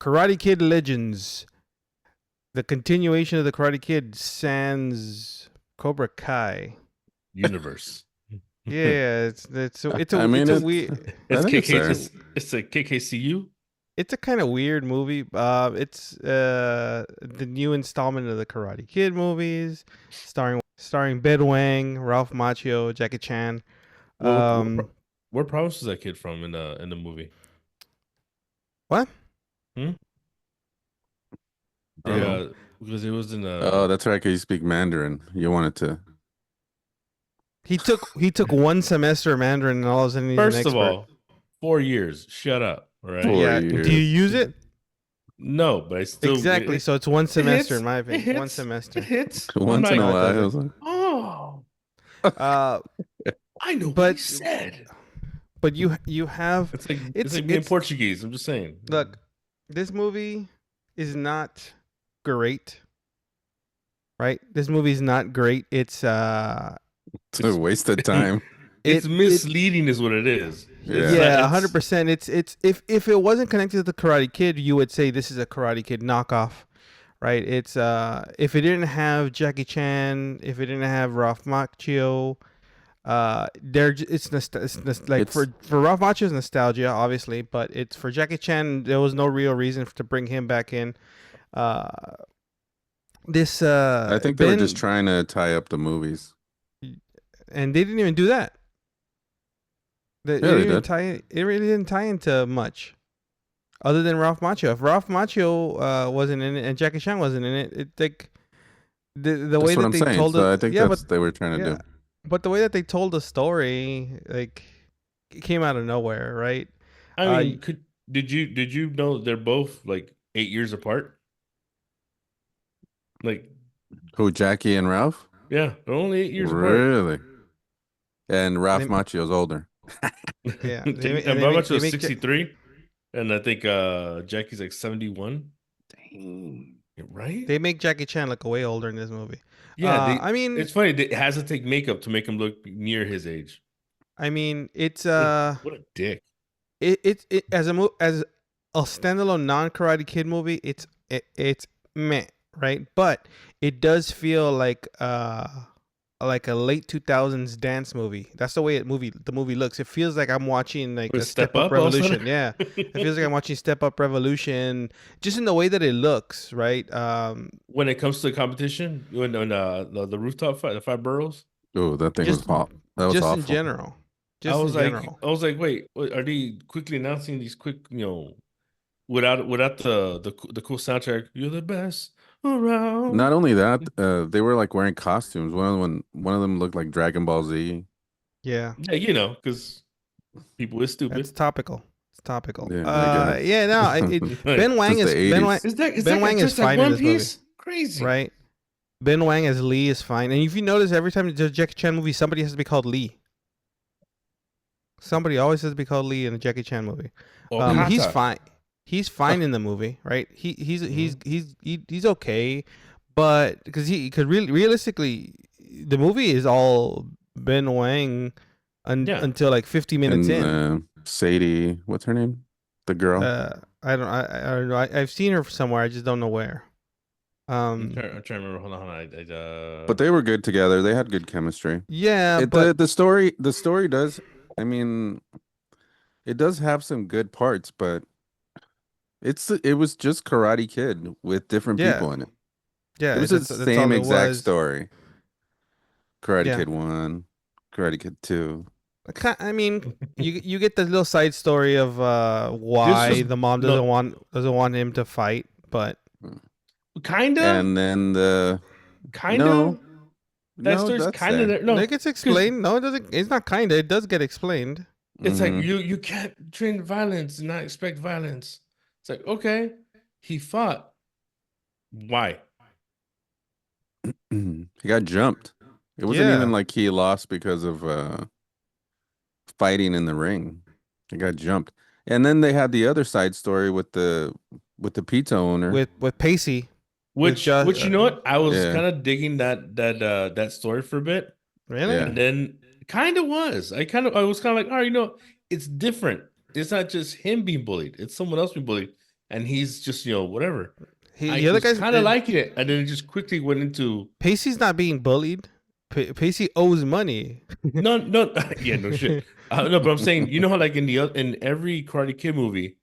Karate Kid Legends, the continuation of the Karate Kid sans Cobra Kai. Universe. Yeah, I mean, it's a weird I It's think it's KK. fair. It's a KKCU. it's a kind of weird movie. It's the new installment of the Karate Kid movies, starring Ben Wang, Ralph Macchio, Jackie Chan. Um, Where province is that kid from in the movie? what? Hmm? I don't They know. because it was in Oh, that's right. Cause you speak Mandarin. You wanted to. He took one semester of Mandarin, and all of a sudden he's an first of expert. all, 4 years. Shut up. All right. 4 Yeah. Do you years. use it? No, but I still Exactly. So it's one it semester, hits. in my It opinion. One hits. It semester. hits. I'm Once in like, a No, it while, I doesn't. was like, oh, Uh, I know what he but said. you have It's like me in it's Portuguese. I'm just saying. look, this movie is not great, right? This movie is not great. it's a waste of time. It's it misleading, is what it is. It's Yeah. not. yeah, It's 100%. It's if it wasn't connected to the Karate Kid, you would say this is a Karate Kid knockoff, right? It's if it didn't have Jackie Chan, if it didn't have Ralph Macchio, like It's for Ralph Macchio's nostalgia, obviously, but it's for Jackie Chan. There was no real reason to bring him back in. Uh, this I think they were just Ben, trying to tie up the movies. and they didn't even do that. They Yeah, didn't they even did. tie. It really didn't tie into much. Other than Ralph Macchio. If Ralph Macchio wasn't in it and Jackie Chan wasn't in it, it like the way That's what that I'm they saying. told it, So I think yeah, but that's they were trying to yeah, do. but the way that they told the story, like, it came out of nowhere, right? I Uh, mean, did you know they're both like 8 years apart? Like, Who, Jackie and Ralph? yeah, they're only 8 years apart. Really? And Ralph they, Macchio's older. yeah, And Bamacho they was make 63, and I think Jackie's like 71. Dang. Right? they make Jackie Chan look way older in this movie. Yeah, I mean, it's funny. It has to take makeup to make him look near his age. it's What a dick. it as a standalone non Karate Kid movie, it's meh, right? But it does feel like a late 2000s dance movie. That's the way the movie looks. It feels like I'm watching like With a Step Step Up Up all of a Revolution. sudden. Yeah, it feels like I'm watching Step Up Revolution, just in the way that it looks, right? When it comes to competition, when the rooftop fight, the five boroughs, Oh, that thing was Just hot. That was just in awful. general, just in general. I was like, wait, are they quickly announcing these quick, without the cool soundtrack? You're the best around. Not only that, they were like wearing costumes. One of them looked like Dragon Ball Z. Yeah, Yeah, because people is that's stupid. topical. It's topical. Yeah, I guess. Yeah, no, Like, Ben Wang Since the is Ben Wang. 80s. is Ben that guy Wang is dressed like fine in One this movie, Piece? Crazy. right? Ben Wang as Lee is fine. And if you notice, every time there's a Jackie Chan movie, somebody has to be called Lee. Somebody always has to be called Lee in a Jackie Chan movie. Or He's Kata. fine. He's fine in the movie, right? He's okay, but because really realistically, the movie is all Ben Wang Yeah. until like 50 minutes And in. Sadie, what's her name? The girl. I don't know. I've seen her somewhere. I just don't know where. I'm trying to remember. Hold on. But they were good together. They had good chemistry. Yeah, It but the story does. I mean, it does have some good parts, but it was just Karate Kid with different yeah, people in it. yeah. It was the That's all same it exact was. story. Karate Yeah. Kid 1, Karate Kid 2. I mean, you get the little side story of why was the mom no doesn't want him to fight, but kinda, And then the kinda. no, That no, story's that's kinda there. there. No, it gets because explained. No, it doesn't. It's not kinda. It does get explained. it's like Hmm. you can't train violence and not expect violence. It's like, okay, he fought. Why? He got jumped. It wasn't even Yeah, like he lost because of fighting in the ring. He got jumped. And then they had the other side story with the pizza owner. with Pacey, with just Which you know what? I was Yeah, kind of digging that story for a bit, really. and yeah. then kind of was. I was kind of like, all right, it's different. It's not just him being bullied; it's someone else being bullied. and he's just whatever. I The other was guy's kind of liking it, and then it just quickly went into Pacey's not being bullied. Pacey owes money. no, yeah, no shit. No, but I'm saying, you know how like in every Karate Kid movie,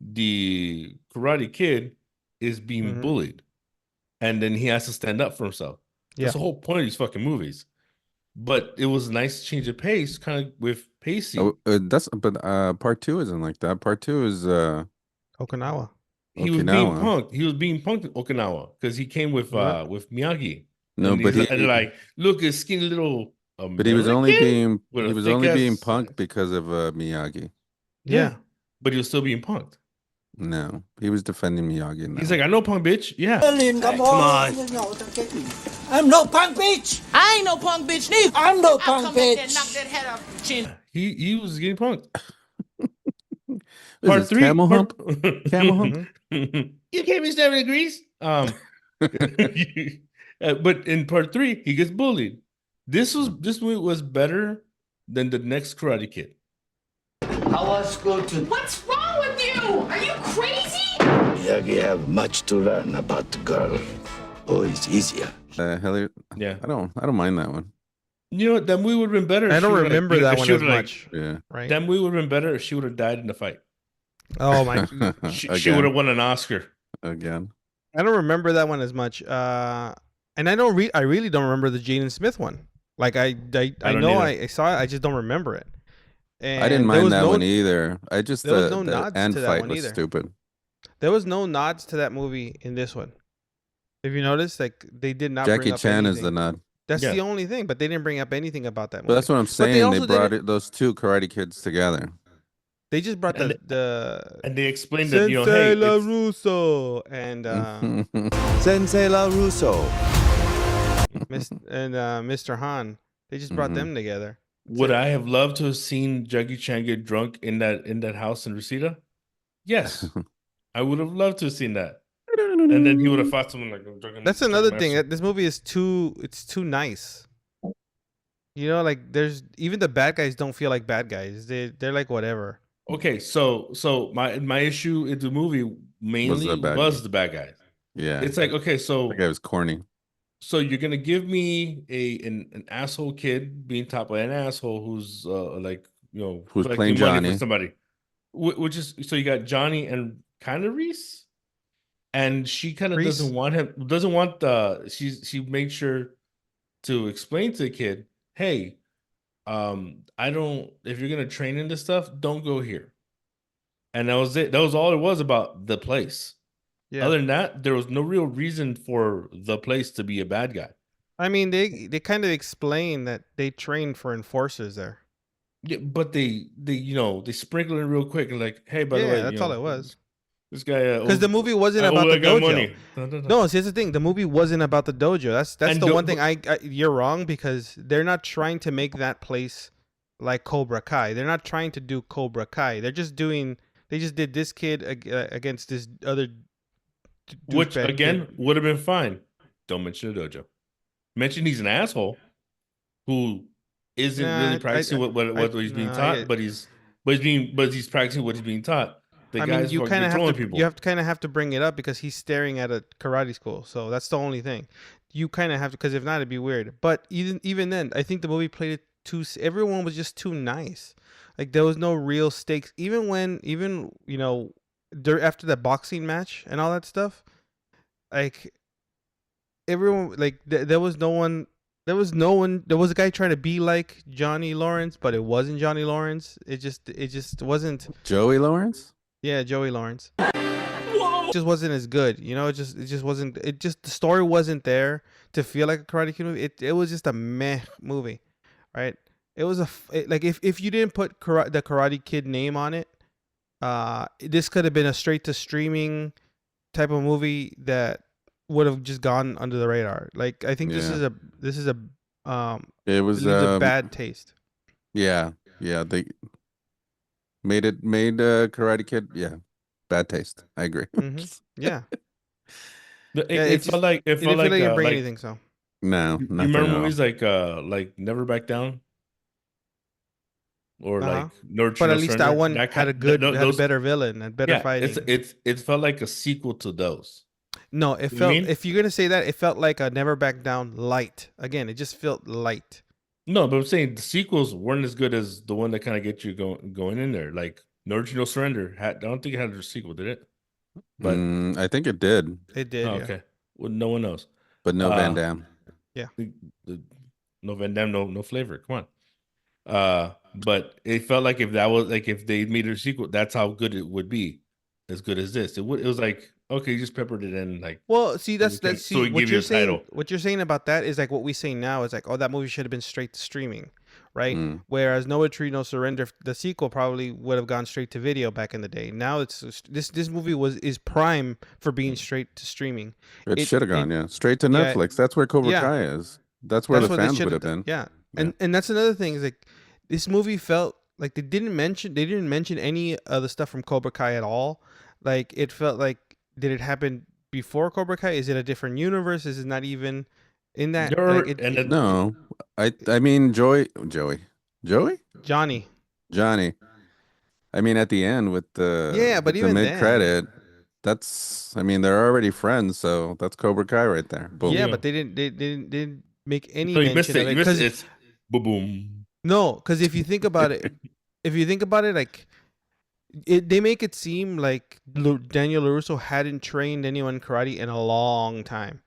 the Karate Kid is being Mhm. bullied, and then he has to stand up for himself. Yeah. That's the whole point of these fucking movies. But it was a nice change of pace, kind of with Pacey. Oh, part 2 isn't like that. Part 2 is Okinawa. He was being Okinawa. punked. He was being punked in Okinawa because he came with Yep. Miyagi. No, And but and they're like, look, a skinny little but he was only American with a thick being ass. punked because of Miyagi. Yeah, but he was still being punked. No, he was defending Miyagi now. He's like, I know punk bitch. Yeah. Come on. I'm no punk bitch. I ain't no punk bitch neither. I'm no I'll punk come back there and bitch. knock that head off your chin. He was getting punked. What is this, camel hump? Camel hump? You can't be 7 degrees. But in part 3, he gets bullied. This movie was better than the next Karate Kid. How was school today? What's wrong with you? Are you crazy? Miyagi have much to learn about the girl. Always easier. Hell, Yeah. I don't mind that one. You know what? That movie would have been better. I if don't she would've, remember if that she one as would've, much. Yeah. Right. That movie would have been better if she would have died in the fight. Oh my! She Again. would have won an Oscar. Again. I don't remember that one as much. And I don't I really don't remember the Jaden Smith one. Like I don't know either. I saw it. I just don't remember it. And I didn't there mind was that no, one either. I just there was no the nods end to that fight one was either. stupid. There was no nods to that movie in this one. If you notice, like they did not. Jackie bring up Chan anything. is the nod. That's Yeah. the only thing, but they didn't bring up anything about that movie. But that's what I'm But they saying. They also brought didn't- those two Karate Kids together. They just brought And the And they explained that, Sensei hey, LaRusso and Sensei LaRusso. Mr. Han. They just brought Mhm. them together. would I have loved to have seen Jackie Chan get drunk in that house in Reseda? Yes. I would have loved to have seen that. And then he would have fought someone like That's another thing. This movie is too nice. You know, like there's even the bad guys don't feel like bad guys. They're like whatever. Okay, so my issue in the movie mainly was the bad guys. Yeah. It's like, okay, so That guy was corny. so you're gonna give me an asshole kid being taught by an asshole who's like Who's collecting playing money Johnny. for somebody, which is so you got Johnny and kind of Reese, and she kind of Reese? doesn't want she made sure to explain to the kid, hey, I don't, if you're gonna train in this stuff, don't go here, and that was it. That was all it was about the place. Yeah. Other than that, there was no real reason for the place to be a bad guy. I mean, they kind of explain that they trained for enforcers there. Yeah, but they sprinkle it real quick and like, hey, by the way, that's all it was. This guy Because the movie wasn't about the that guy dojo. money. Dun, dun, dun. No, see, here's the thing. The movie wasn't about the dojo. That's And the no- one thing you're wrong, because they're not trying to make that place like Cobra Kai. They're not trying to do Cobra Kai. They just did this kid against this other which douchebag again kid. would have been fine. Don't mention the dojo. Mention he's an asshole who isn't Nah, really practicing what he's being taught, but he's practicing what he's being taught. The I guy's mean, you fucking kind of have controlling to people. you have to kind of have to bring it up because he's staring at a karate school. So that's the only thing. You kind of have to, because if not, it'd be weird. But even then, I think the movie played it too. Everyone was just too nice. Like there was no real stakes. Even after the boxing match and all that stuff, like everyone, like there was no one. There was a guy trying to be like Johnny Lawrence, but it wasn't Johnny Lawrence. It just wasn't. Joey Lawrence? Yeah, Joey Lawrence. It just wasn't as good, It just wasn't. The story wasn't there to feel like a Karate Kid movie. It was just a meh movie, right? It was like if you didn't put the Karate Kid name on it, this could have been a straight to streaming type of movie that would have just gone under the radar. Like I think this is a It was a bad taste. Yeah. They made Karate Kid. Yeah, bad taste. I agree. Yeah. It felt like It didn't feel like it didn't bring anything. So No, you nothing remember at all. movies like Never Back Down? or Uh-huh. like Nurture But No at least that Surrender. one That had a kind th- good, th- had a those better villain and better yeah, fighting. it felt like a sequel to those. No, it You know what I felt. mean? If you're gonna say that, it felt like a Never Back Down light. Again, it just felt light. No, but I'm saying the sequels weren't as good as the one that kind of get you going in there. Like Nurture No Surrender I don't think it had a sequel, did it? But I think it did, It did, oh, yeah. okay. Well, no one knows. but no Van Uh Damme. the, no Van Damme, no flavor. Come on. But it felt like if that was like if they made a sequel, that's how good it would be, as good as this. It was like okay, you just peppered it in like Well, see, so we can so we what give you you're a saying. title. What you're saying about that is like what we say now is like, oh, that movie should have been straight to streaming, right? Mm. Whereas No Retreat, No Surrender, the sequel probably would have gone straight to video back in the day. Now this movie is prime for being straight to streaming. It should have gone, It yeah, straight to yeah Netflix. That's where Cobra yeah. Kai is. That's where That's the what they fans should would have have done. been. Yeah. Yeah. And that's another thing is like this movie felt like they didn't mention any of the stuff from Cobra Kai at all. Like it felt like did it happen before Cobra Kai? Is it a different universe? Is it not even in that like No, I mean Joey, Johnny. Johnny. I mean at the end with Yeah, but the even mid then. credit, that's I mean they're already friends, so that's Cobra Kai right there. Boom. Yeah, Yeah. but they didn't make any No, you missed mention of it. it You missed cuz it. It's boom boom. no, cuz if you think about it, like they make it seem like Daniel LaRusso hadn't trained anyone in karate in a long time.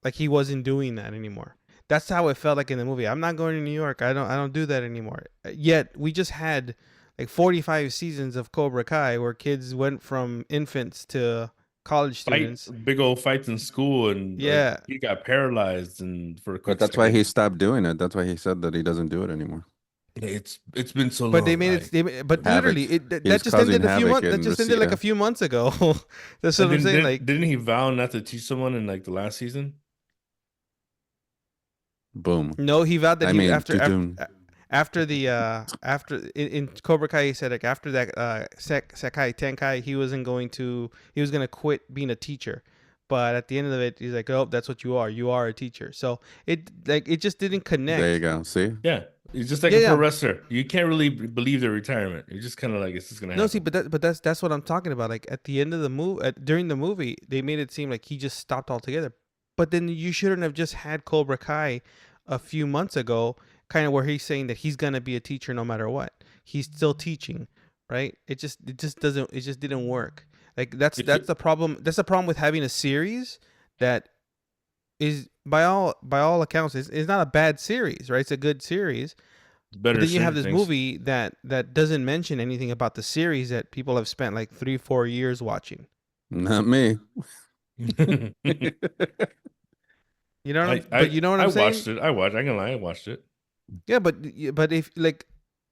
Like he wasn't doing that anymore. That's how it felt like in the movie. I'm not going to New York. I don't do that anymore. Yet we just had like 45 seasons of Cobra Kai where kids went from infants to college students. Big old fights in school, and Yeah. like, he got paralyzed, and for a But quick that's why second, he stopped doing it. That's why he said that he doesn't do it anymore. it's been so long. But they made it. But Havoc. literally, that He's just ended causing a few havoc months. That in just ended like Reseda. a few months ago. That's what And I'm saying. Like, didn't he vow not to teach someone in like the last season? Boom. no, he vowed that I he mean, after doo-doom. after the after in Cobra Kai he said like after that Sekai Tenkai he was gonna quit being a teacher, but at the end of it he's like, oh, that's what you are a teacher. So it just didn't connect. There you go. See, Yeah, it's just like Yeah, a pro yeah. wrestler. You can't really believe their retirement. You're just kind of like, it's just gonna happen. No, see, but that's what I'm talking about. Like at the end of the movie, during the movie, they made it seem like he just stopped altogether. But then you shouldn't have just had Cobra Kai a few months ago, kind of where he's saying that he's gonna be a teacher no matter what. He's still teaching, right? It just didn't work. Like that's the problem. That's the problem with having a series that is by all accounts is not a bad series, right? It's a good series. Better But then you have Stranger this movie that doesn't mention anything about the series that people have spent like 3-4 years watching. not me. Things. You know what I'm saying? Watched it. I ain't gonna lie, I watched it. Yeah, but if like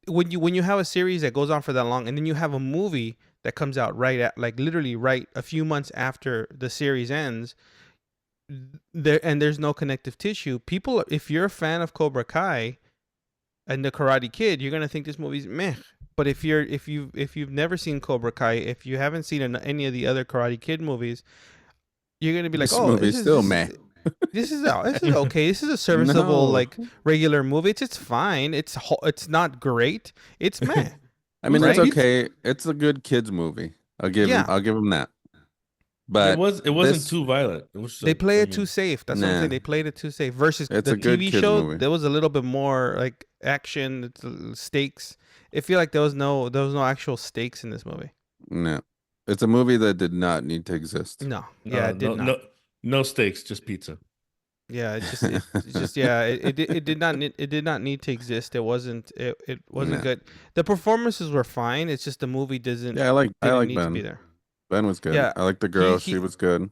when you have a series that goes on for that long and then you have a movie that comes out right at like literally right a few months after the series ends, there's no connective tissue. People, if you're a fan of Cobra Kai and the Karate Kid, you're gonna think this movie's meh. But if you've never seen Cobra Kai, if you haven't seen any of the other Karate Kid movies, you're gonna be like, This oh, movie's still meh. This is okay. This is a serviceable No. like regular movie. It's fine. It's not great. It's meh. I mean, it's Right? okay. It's a good kids movie. I'll give Yeah. him that. But It wasn't this- too violent. It was They just, play I it too mean, safe. That's what I'm Nah. saying. They played it too safe. Versus It's the a good TV kids show, movie. there was a little bit more like action, stakes. I feel like there was no actual stakes in this movie. No, it's a movie that did not need to exist. No, yeah, it did not. No stakes, just pizza. Yeah, it just yeah, it did not need to exist. It wasn't No. good. The performances were fine. It's just the movie doesn't Yeah, I like didn't need to Ben. be there. Ben was good. Yeah, I like the girl. he- She was good.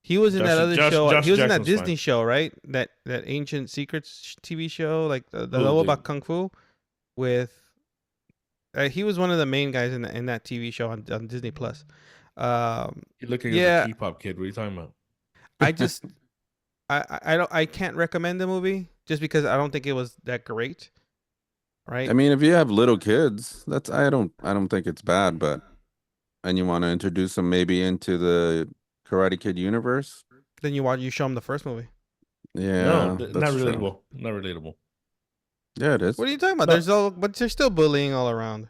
He was in that other show. Josh He was in that Jackson's Disney fine. show, right? That Ancient Secrets TV show, like the Oh, level the- about kung fu, with. He was one of the main guys in that TV show on Disney Plus. You're looking Yeah. at a K-pop kid. What are you talking about? I just, I can't recommend the movie just because I don't think it was that great. Right. I mean, if you have little kids, I don't think it's bad, but and you want to introduce them maybe into the Karate Kid universe. Then you show them the first movie. Yeah, No, not that's true. relatable. Not relatable. Yeah, it is. What are you talking about? No. But there's still bullying all around.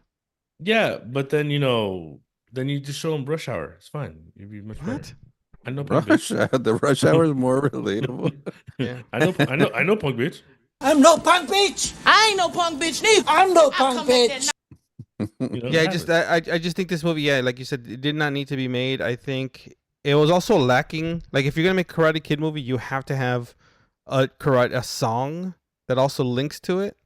Yeah, but then then you just show them Rush Hour. It's fine. You'd be much better. What? I know Punk Bitch. The rush hour is more relatable. Yeah. I know Punk Bitch. I'm no punk bitch. I ain't no punk bitch neither. I'm no I'll punk come back bitch. Yeah, I just think this movie, yeah, like you said, it did not need to be made. I think it was also lacking. Like, if you're gonna make a Karate Kid movie, you have to have a song that also links to it.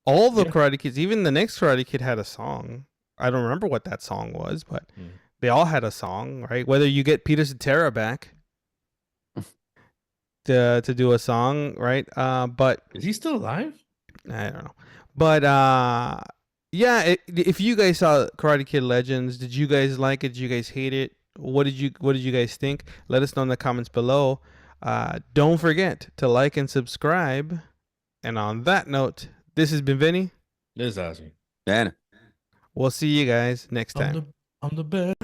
All the Karate Kids, even the next Karate Kid, had a song. I don't remember what that song was, but they all had a song, right? Whether you get Peter Cetera back to do a song, right? But Is he still alive? I don't know. But yeah, if you guys saw Karate Kid Legends, did you guys like it? Did you guys hate it? What did you guys think? Let us know in the comments below. Don't forget to like and subscribe. And on that note, this has been Vinny. This is Ozzy. Man. We'll see you guys next time. I'm the best.